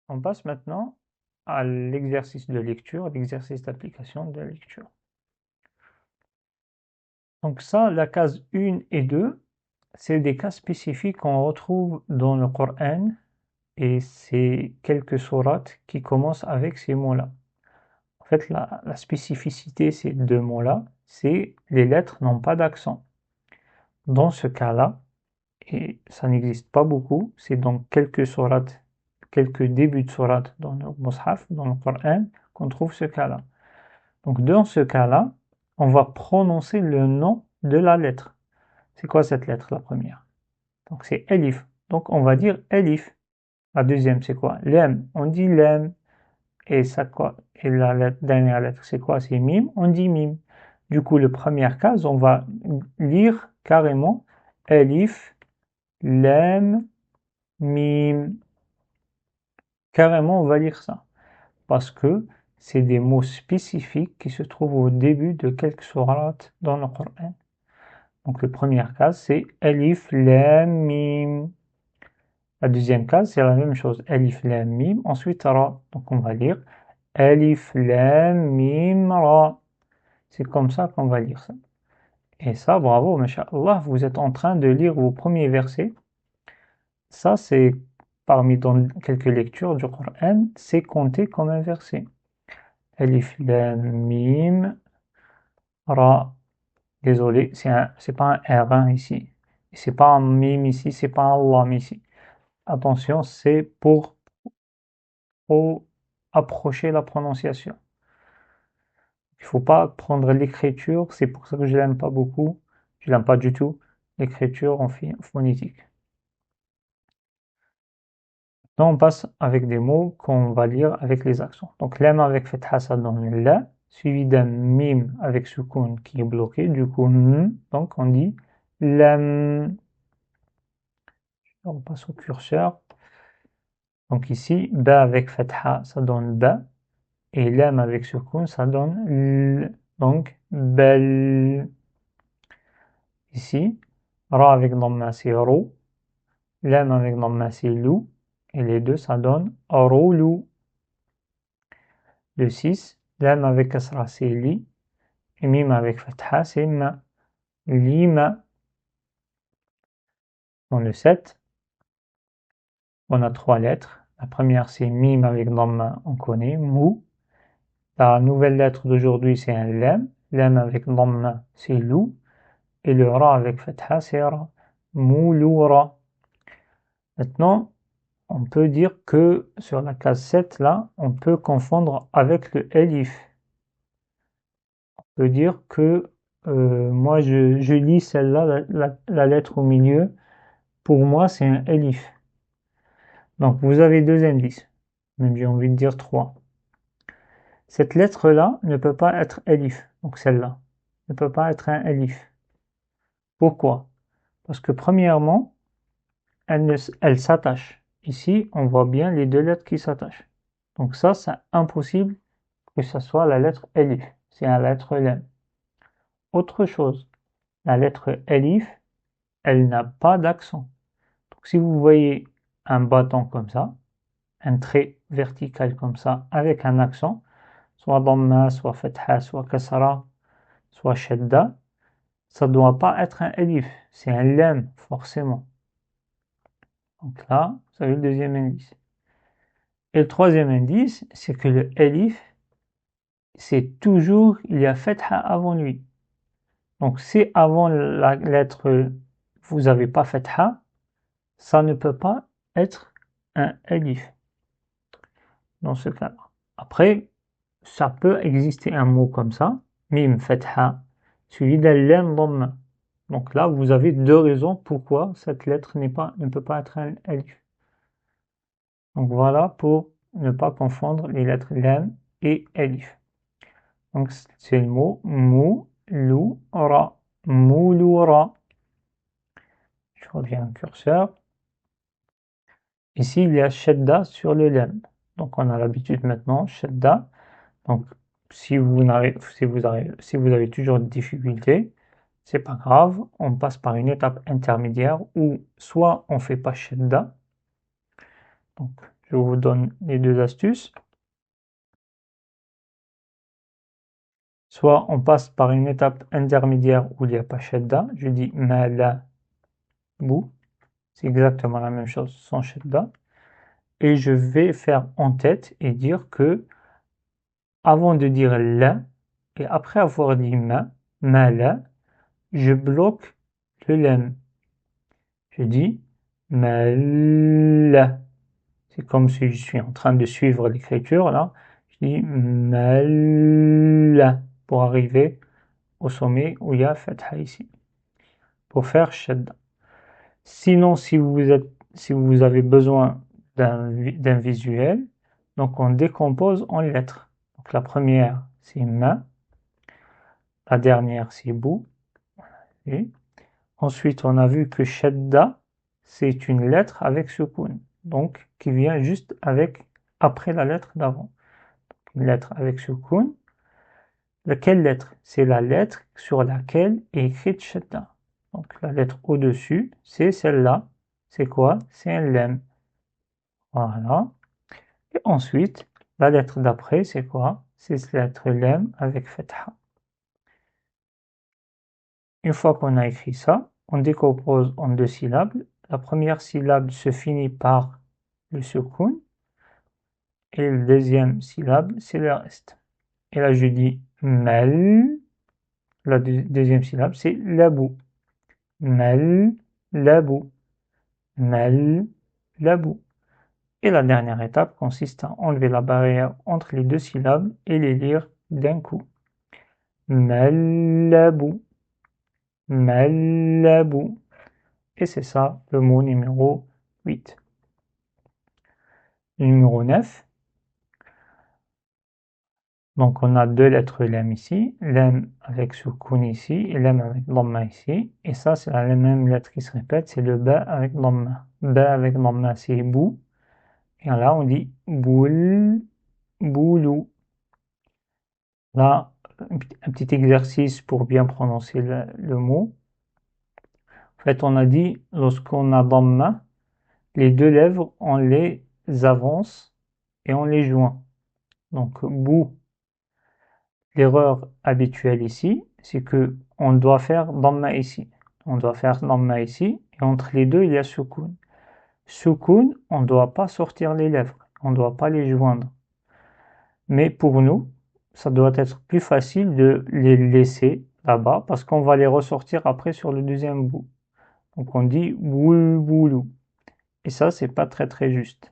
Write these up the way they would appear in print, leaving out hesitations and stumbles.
On passe maintenant à l'exercice de lecture, l'exercice d'application de la lecture. Donc ça, la case 1 et 2, c'est des cas spécifiques qu'on retrouve dans le Coran et c'est quelques sourates qui commencent avec ces mots-là. En fait, la spécificité de ces deux mots-là, c'est les lettres n'ont pas d'accent. Dans ce cas-là, et ça n'existe pas beaucoup, c'est dans quelques sourates, quelques débuts de sourates dans le Mus'haf, dans le Coran, qu'on trouve ce cas-là. Donc dans ce cas-là, on va prononcer le nom de la lettre. C'est quoi cette lettre, la première? Donc c'est Elif. Donc on va dire Elif. La deuxième, c'est quoi? Lem. On dit Lem. Et ça quoi? Et dernière lettre, c'est quoi? C'est Mim. On dit Mim. Du coup, la première case, on va lire carrément Elif, Lem, Mim. Carrément, on va lire ça. Parce que c'est des mots spécifiques qui se trouvent au début de quelques sourates dans le Coran. Donc, la première case, c'est Alif, Lam, Mim. La deuxième case, c'est la même chose. Alif, Lam, Mim. Ensuite, Ra. Donc, on va lire Alif, Lam, Mim, Ra. C'est comme ça qu'on va lire ça. Et ça, bravo, masha'Allah, vous êtes en train de lire vos premiers versets. Ça, c'est parmi dans quelques lectures du Coran, c'est compté comme un verset. Alif, Lam, Mim, Ra. Désolé, c'est pas un R1 ici. C'est pas un Mim ici, c'est pas un Lam ici. Attention, c'est pour approcher la prononciation. Il faut pas prendre l'écriture, c'est pour ça que je l'aime pas beaucoup. Je l'aime pas du tout, l'écriture en phonétique. Maintenant, on passe avec des mots qu'on va lire avec les accents. Donc, Lam avec Fatha, ça donne La, suivi d'un Mim avec Soukoun qui est bloqué, du coup, donc on dit Lam. On passe au curseur. Donc ici, Ba avec Fatha, ça donne Ba, et Lam avec Soukoun, ça donne L. Donc, Bel. Ici, Ra avec Dhamma, c'est Rou, Lam avec Dhamma, c'est Lou, et les deux, ça donne Roulou. Le 6, Lam avec Kasra, c'est Li, et Mim avec Fatha, c'est Ma. Lima. Dans le 7, on a trois lettres. La première, c'est Mim avec Dhamma, on connaît, Mou. La nouvelle lettre d'aujourd'hui, c'est un Lam. Lam avec Dhamma, c'est Lou. Et le Ra avec Fatha, c'est Ra. Mouloura. Maintenant, on peut dire que sur la case 7, là, on peut confondre avec le Elif. On peut dire que moi, je lis celle-là, la lettre au milieu. Pour moi, c'est un Elif. Donc, vous avez deux indices. Même j'ai envie de dire trois. Cette lettre-là ne peut pas être Elif. Donc, celle-là ne peut pas être un Elif. Pourquoi? Parce que premièrement, elle s'attache. Ici, on voit bien les deux lettres qui s'attachent. Donc ça, c'est impossible que ce soit la lettre Elif. C'est la lettre Lam. Autre chose, la lettre Elif, elle n'a pas d'accent. Donc si vous voyez un bâton comme ça, un trait vertical comme ça, avec un accent, soit Dhamma, soit Fatha, soit Kasra, soit Shadda, ça ne doit pas être un Elif. C'est un Lam, forcément. Donc là, vous avez le deuxième indice. Et le troisième indice, c'est que le Elif, c'est toujours, il y a Fatha avant lui. Donc si avant la lettre, vous n'avez pas Fatha, ça ne peut pas être un Elif dans ce cas-là. Après, ça peut exister un mot comme ça, Mim Fatha, suivi d'un Lam Dhamma. Donc là, vous avez deux raisons pourquoi cette lettre ne peut pas être un Elif. Donc voilà pour ne pas confondre les lettres Lam et Elif. Donc c'est le mot Mouloura. Mouloura. Je reviens au curseur. Ici, il y a Shadda sur le Lam. Donc on a l'habitude maintenant, Shadda. Donc si vous avez toujours des difficultés, c'est pas grave, on passe par une étape intermédiaire où soit on fait pas Shadda, Donc, je vous donne les deux astuces. Soit on passe par une étape intermédiaire où il n'y a pas shadda. Je dis ma la bou. C'est exactement la même chose sans shadda. Et je vais faire en tête et dire que avant de dire la et après avoir dit ma la, je bloque le lem. Je dis ma la. C'est comme si je suis en train de suivre l'écriture là. Je dis ma la pour arriver au sommet où il y a fatha ici. Pour faire shadda. Sinon, si vous avez besoin d'un visuel, donc on décompose en lettres. Donc la première c'est ma, la dernière c'est bou. Et ensuite on a vu que shadda c'est une lettre avec sukun, donc qui vient juste après la lettre d'avant. Une lettre avec sukun. Laquelle lettre? C'est la lettre sur laquelle est écrite shadda. Donc la lettre au-dessus, c'est celle-là. C'est quoi? C'est un lem. Voilà. Et ensuite, la lettre d'après, c'est quoi? C'est cette lettre lem avec fatha. Une fois qu'on a écrit ça, on décompose en deux syllabes. La première syllabe se finit par le sukun et la deuxième syllabe, c'est le reste. Et là, je dis mal. La deuxième syllabe, c'est labou. Mal, labou. Mal, labou. Et la dernière étape consiste à enlever la barrière entre les deux syllabes et les lire d'un coup. Malabou, malabou. Et c'est ça le mot numéro 8. Le numéro 9. Donc on a deux lettres lem ici, lem avec sukun ici et lem avec dhamma ici. Et ça c'est la même lettre qui se répète, c'est le ba avec dhamma. Ba avec dhamma c'est bou. Et là on dit boul, boulou. Là, un petit exercice pour bien prononcer le mot. En fait, on a dit, lorsqu'on a dhamma, les deux lèvres, on les avance et on les joint. Donc, bou, l'erreur habituelle ici, c'est que on doit faire dhamma ici. On doit faire dhamma ici, et entre les deux, il y a sukun. Sukun, on ne doit pas sortir les lèvres, on ne doit pas les joindre. Mais pour nous, ça doit être plus facile de les laisser là-bas parce qu'on va les ressortir après sur le deuxième bout. Donc on dit boulou. Et ça, c'est pas très très juste.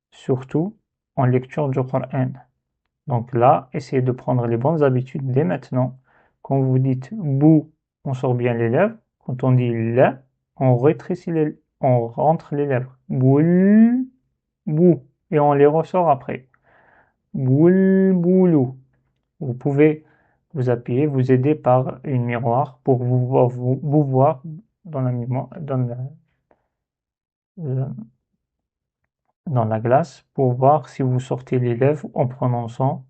Surtout en lecture du Coran. Donc là, essayez de prendre les bonnes habitudes dès maintenant. Quand vous dites bou, on sort bien les lèvres. Quand on dit la, on rétrécit on rentre les lèvres. Boul, bou. Et on les ressort après. Boul, boulou. Vous pouvez vous appuyer, vous aider par une miroir pour vous voir dans la, dans la glace pour voir si vous sortez les lèvres en prononçant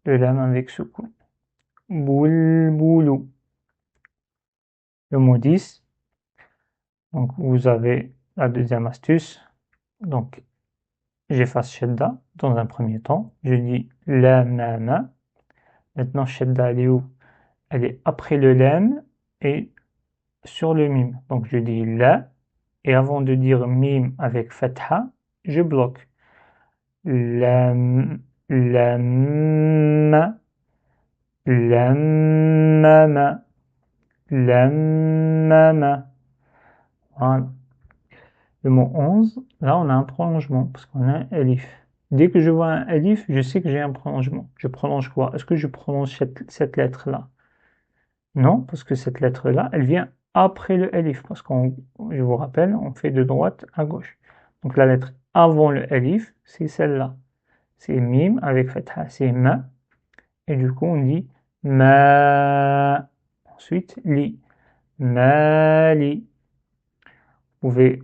le lame avec sukun. Boul, boulou. Le mot 10. Donc vous avez la deuxième astuce. Donc j'efface shadda dans un premier temps. Je dis la ma. Maintenant shadda elle est où? Elle est après le lame et sur le mime. Donc je dis la et avant de dire mime avec fatha, je bloque. Lam, lamma, lammama, lammama. Voilà. Le mot 11, là on a un prolongement parce qu'on a un elif. Dès que je vois un elif, je sais que j'ai un prolongement. Je prolonge quoi? Est-ce que je prolonge cette lettre-là? Non, parce que cette lettre-là, elle vient après le elif. Parce qu'on, je vous rappelle, on fait de droite à gauche. Donc la lettre avant le elif, c'est celle-là. C'est mim avec fatha, c'est ma. Et du coup, on dit ma. Ensuite, li. Mali. Vous pouvez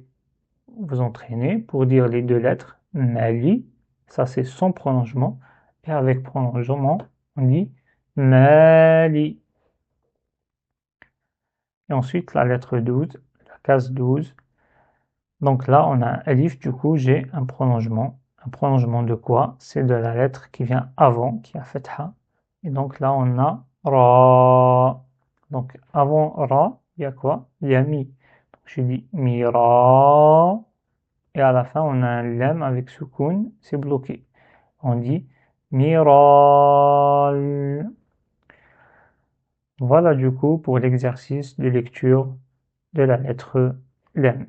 vous entraîner pour dire les deux lettres mali. Ça, c'est sans prolongement. Et avec prolongement, on dit mali. Et ensuite, la lettre 12, la case 12. Donc là, on a un alif, du coup, j'ai un prolongement. Un prolongement de quoi? C'est de la lettre qui vient avant, qui a fatha. Et donc là, on a ra. Donc avant ra, il y a quoi? Il y a mi. Donc je dis mi ra. Et à la fin, on a un lem avec soukoun, c'est bloqué. On dit miral. Voilà du coup pour l'exercice de lecture de la lettre lem.